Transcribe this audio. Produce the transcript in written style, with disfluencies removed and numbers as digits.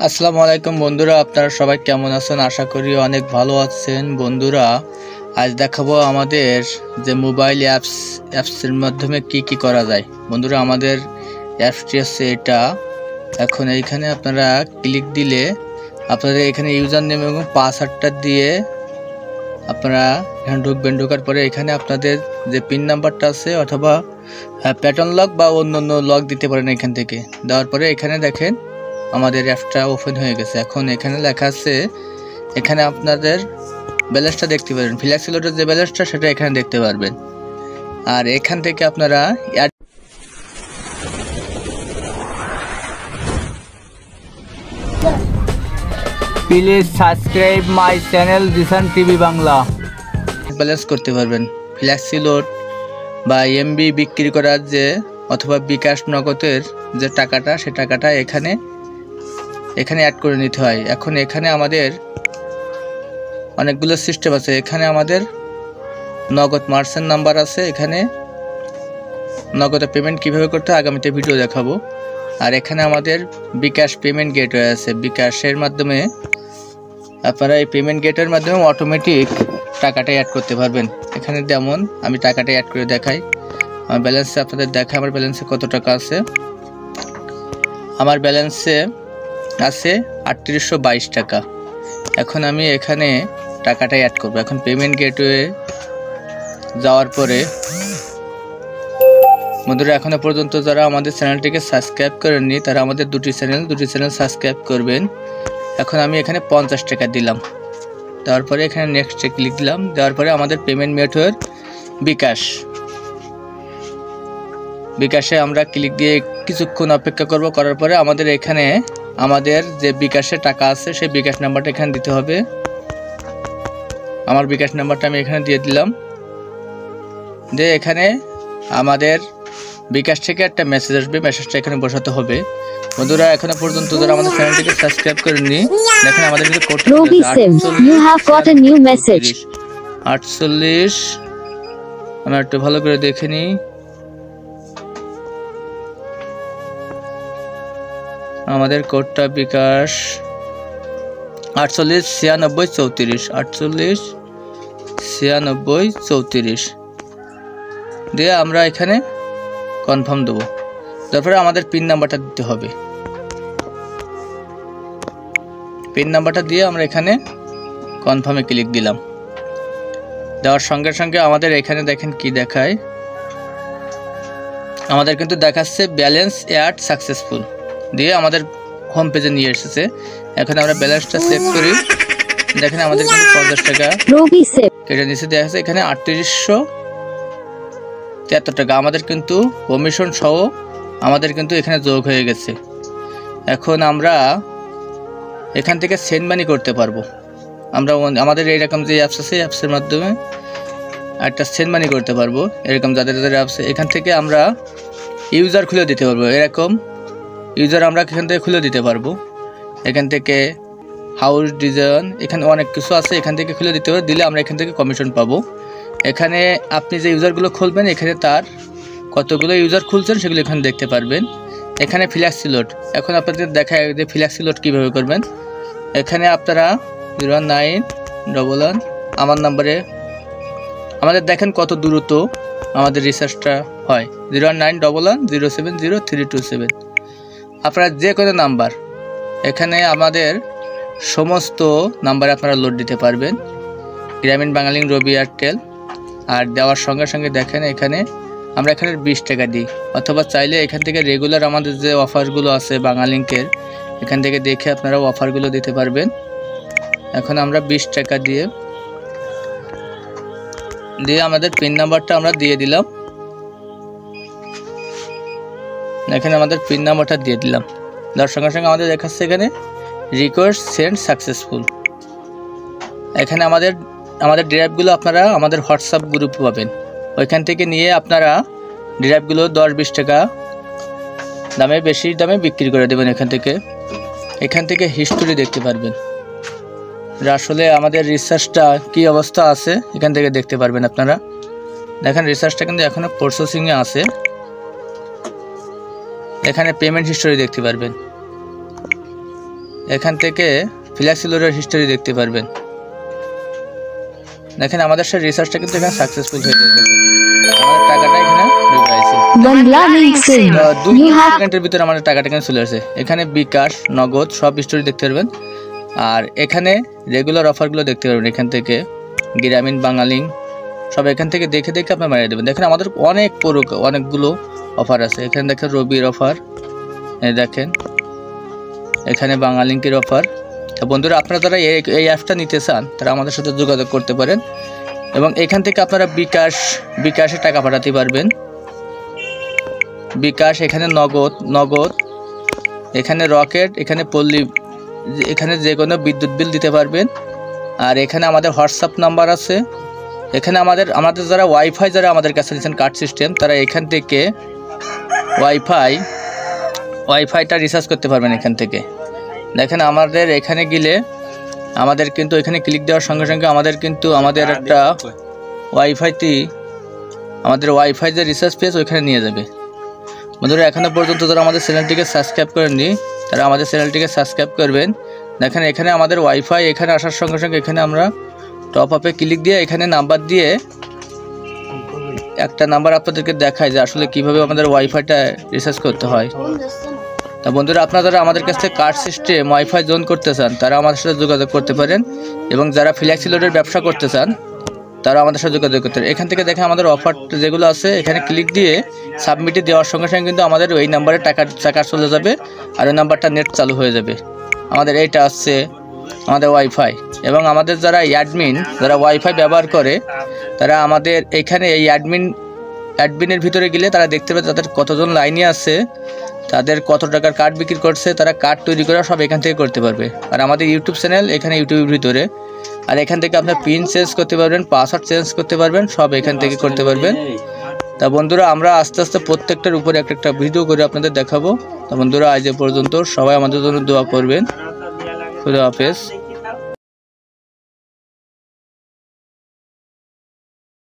আসসালামু আলাইকুম বন্ধুরা, আপনারা সবাই কেমন আছেন? আশা করি অনেক ভালো আছেন। বন্ধুরা, আজ দেখাবো আমাদের যে মোবাইল অ্যাপসের মাধ্যমে কি করা যায়। বন্ধুরা, আমাদের অ্যাপসটি হচ্ছে এটা। এখন এইখানে আপনারা ক্লিক দিলে আপনাদের এখানে ইউজার নেম এবং পাসওয়ার্ডটা দিয়ে আপনারা এখানে ঢুকবেন। ঢোকার পরে এখানে আপনাদের যে পিন নাম্বারটা আছে অথবা প্যাটার্ন লক বা অন্য লক দিতে পারেন। এখান থেকে দেওয়ার পরে এখানে দেখেন আমাদের অ্যাপটা ওপেন হয়ে গেছে। এখন এখানে লেখা আছে, এখানে আপনাদের ব্যালেন্সটা দেখতে পারবেন। ফ্ল্যাক্সি লোডের যে ব্যালেন্সটা সেটা এখানে দেখতে পারবেন। আর এখান থেকে আপনারা please subscribe my channel Jisan TV Bangla balance করতে পারবেন। ফ্ল্যাক্সি লোড বা এমবি বিক্রি করার যে অথবা বিকাশ নগদের যে টাকাটা, সে টাকাটা এখানে অ্যাড করে নিতে হয়। এখন এখানে আমাদের অনেকগুলো সিস্টেম আছে। এখানে আমাদের নগদ মার্চেন্ট নাম্বার আছে। এখানে নগদে পেমেন্ট কিভাবে করতে হয় আগামীতে ভিডিও দেখাবো। আর এখানে আমাদের বিকাশ পেমেন্ট গেটওয়ে আছে। বিকাশের মাধ্যমে আপনারা এই পেমেন্ট গেটওয়ের মাধ্যমে অটোমেটিক টাকাটা অ্যাড করতে পারবেন। এখানে যেমন আমি টাকাটা অ্যাড করে দেখাই। আমার ব্যালেন্সে আপনাদের দেখাই আমার ব্যালেন্সে কত টাকা আছে। আমার ব্যালেন্সে আছে 3822 টাকা। এখন আমি এখানে টাকাটা অ্যাড করব। এখন পেমেন্ট গেটওয়ে যাওয়ার পরে বন্ধুরা, এখনো পর্যন্ত যারা আমাদের চ্যানেলটিকে সাবস্ক্রাইব করেননি তারা আমাদের দুটি চ্যানেল সাবস্ক্রাইব করবেন। এখন আমি এখানে 50 টাকা দিলাম। দেওয়ার পরে এখানে নেক্সটে ক্লিক দিলাম। দেওয়ার পরে আমাদের পেমেন্ট মেথড বিকাশে আমরা ক্লিক দিয়ে কিছুক্ষণ অপেক্ষা করব। করার পরে আমাদের এখানে আমাদের যে বিকাশে টাকা আছে সেই বিকাশ নাম্বারটা এখানে দিতে হবে। আমার বিকাশ নাম্বারটা আমি এখানে দিয়ে দিলাম। দিয়ে এখানে আমাদের বিকাশ থেকে একটা মেসেজ আসবে, মেসেজটা এখানে বসাতে হবে। বন্ধুরা, এখনো পর্যন্ত যারা আমাদের চ্যানেলটিকে সাবস্ক্রাইব করেননি দেখেন আমাদের কিন্তু কোড 48। আমরা একটু ভালো করে দেখে নিই। আমাদের কোডটা বিকাশ 489634 দিয়ে আমরা এখানে কনফার্ম দেবো। তারপরে আমাদের পিন নাম্বারটা দিতে হবে। পিন নাম্বারটা দিয়ে আমরা এখানে কনফার্মে ক্লিক দিলাম। দেওয়ার সঙ্গে সঙ্গে আমাদের এখানে দেখেন কি দেখায়। আমাদের কিন্তু দেখাচ্ছে ব্যালেন্স অ্যাড সাকসেসফুল দিয়ে আমাদের হোম পেজে নিয়ে এসেছে। এখন আমরা ব্যালেন্সটা চেক করি। দেখেন আমাদের কিন্তু 50 টাকা কেটে নিচে দেখা যাচ্ছে এখানে 3873 টাকা আমাদের কিন্তু কমিশন সহ আমাদের কিন্তু এখানে যোগ হয়ে গেছে। এখন আমরা এখান থেকে সেন্ড মানি করতে পারবো। আমরা আমাদের এইরকম যে অ্যাপস আছে অ্যাপসের মাধ্যমে একটা সেন্ড মানি করতে পারবো। এরকম যাদের অ্যাপস এখান থেকে আমরা ইউজার খুলে দিতে পারবো। এরকম ইউজার আমরা এখান থেকে খুলে দিতে পারবো। এখান থেকে হাউস ডিজাইন এখানে অনেক কিছু আছে, এখান থেকে খুলে দিতে পারবো। দিলে আমরা এখান থেকে কমিশন পাবো। এখানে আপনি যে ইউজারগুলো খুলবেন এখানে তার কতগুলো ইউজার খুলছেন সেগুলো এখানে দেখতে পারবেন। এখানে ফ্ল্যাক্সি লোড, এখন আপনাদের দেখায় যে ফ্ল্যাক্সি লোড কীভাবে করবেন। এখানে আপনারা 09111 আমার নাম্বারে আমাদের দেখেন কত দ্রুত আমাদের রিচার্জটা হয়। 09111070327 আপনারা যে কোনো নাম্বার এখানে আমাদের সমস্ত নাম্বারে আপনারা লোড দিতে পারবেন। গ্রামীণ বাঙালিং, রবি, এয়ারটেল। আর দেওয়ার সঙ্গে সঙ্গে দেখেন এখানে আমরা এখানে 20 টাকা দিই, অথবা চাইলে এখান থেকে রেগুলার আমাদের যে অফারগুলো আছে বাঙালিংকের এখান থেকে দেখে আপনারা অফারগুলো দিতে পারবেন। এখন আমরা 20 টাকা দিয়ে আমাদের পিন নাম্বারটা আমরা দিয়ে দিলাম। এখানে আমাদের পিন নাম্বারটা দিয়ে দিলাম। তার সঙ্গে সঙ্গে আমাদের দেখাচ্ছে এখানে রিকোয়েস্ট সেন্ড সাকসেসফুল। এখানে আমাদের ড্রাইভগুলো আপনারা আমাদের হোয়াটসঅ্যাপ গ্রুপে পাবেন। ওইখান থেকে নিয়ে আপনারা ড্রাইভগুলো 10-20 টাকা বেশি দামে বিক্রি করে দেবেন। এখান থেকে হিস্টোরি দেখতে পারবেন। আসলে আমাদের রিসার্চটা কি অবস্থা আছে এখান থেকে দেখতে পারবেন আপনারা। দেখেন রিসার্চটা কিন্তু এখনো প্রসেসিংয়ে আছে। এখানে পেমেন্ট হিস্টোরি দেখতে পারবেন। এখান থেকে ফ্ল্যাক্সি লোডের হিস্টোরি দেখতে পারবেন। দেখেন আমাদের সেই রিসার্চটা কিন্তু এখানে সাকসেসফুল হয়ে গেছে। আমাদের টাকাটা এখানে ঢুকে আছে। 2 সেকেন্ডের ভিতরে আমাদের টাকাটা এখানে চলে আসে। এখানে বিকাশ, নগদ সব হিস্টোরি দেখতে পারবেন। আর এখানে রেগুলার অফারগুলো দেখতে পারবেন। এখান থেকে গ্রামীণ, বাঙালিং সব এখান থেকে দেখে দেখে আপনি মারিয়ে দেবেন। দেখেন আমাদের অনেকগুলো অফার আছে। এখানে দেখেন রবির অফার, দেখেন এখানে বাঙালিংকের অফার। তো বন্ধুরা, আপনারা যারা এই অ্যাপটা নিতে চান তারা আমাদের সাথে যোগাযোগ করতে পারেন এবং এখান থেকে আপনারা বিকাশে টাকা পাঠাতে পারবেন। বিকাশ, এখানে নগদ, এখানে রকেট, এখানে পল্লী, এখানে যে কোনো বিদ্যুৎ বিল দিতে পারবেন। আর এখানে আমাদের হোয়াটসঅ্যাপ নাম্বার আছে। এখানে আমাদের যারা ওয়াইফাই যারা আমাদের কাছে নিচ্ছেন কার্ড সিস্টেম, তারা এখান থেকে ওয়াইফাইটা রিচার্জ করতে পারবেন। এখান থেকে দেখেন আমাদের এখানে গেলে আমাদের কিন্তু এখানে ক্লিক দেওয়ার সঙ্গে সঙ্গে আমাদের একটা ওয়াইফাই যে রিচার্জ পেজ ওইখানে নিয়ে যাবে। বন্ধুরা, এখনো পর্যন্ত যারা আমাদের চ্যানেলটিকে সাবস্ক্রাইব করেননি তারা আমাদের চ্যানেলটিকে সাবস্ক্রাইব করবেন। দেখেন এখানে আমাদের ওয়াইফাই এখানে আসার সঙ্গে সঙ্গে এখানে আমরা টপ আপে ক্লিক দিয়ে এখানে নাম্বার দিয়ে একটা নাম্বার আপনাদেরকে দেখায় যে আসলে কিভাবে আমাদের ওয়াইফাইটা রিচার্জ করতে হয়। তা বন্ধুরা, আপনারা যারা আমাদের কাছ থেকে কার্ড সিস্টেম ওয়াইফাই জোন করতে চান তারা আমাদের সাথে যোগাযোগ করতে পারেন এবং যারা ফ্ল্যাক্সি লোডের ব্যবসা করতে চান তারা আমাদের সাথে যোগাযোগ করতে পারেন। এখান থেকে দেখেন আমাদের অফার যেগুলো আছে এখানে ক্লিক দিয়ে সাবমিটে দেওয়ার সঙ্গে সঙ্গে কিন্তু আমাদের ওই নাম্বারে টাকা চলে যাবে আর ওই নাম্বারটা নেট চালু হয়ে যাবে। আমাদের এইটা আসছে আমাদের ওয়াইফাই এবং আমাদের যারা যারা ওয়াইফাই ব্যবহার করে তারা আমাদের এখানে এই অ্যাডমিনের ভিতরে গেলে তারা দেখতে পাবে তাদের কতজন লাইনে আছে, তাদের কত টাকার কার্ড বিক্রি করছে, তারা কার্ড তৈরি করা সব এখান থেকে করতে পারবে। আর আমাদের ইউটিউব চ্যানেল এখানে ইউটিউবের ভিতরে, আর এখান থেকে আপনার পিন চেঞ্জ করতে পারবেন, পাসওয়ার্ড চেঞ্জ করতে পারবেন, সব এখান থেকে করতে পারবেন। তা বন্ধুরা, আমরা আস্তে আস্তে প্রত্যেকটার উপরে একটা ভিডিও করে আপনাদের দেখাবো। তা বন্ধুরা, আজ এ পর্যন্ত, সবাই আমাদের জন্য দোয়া করবেন। খুদা হাফেজ।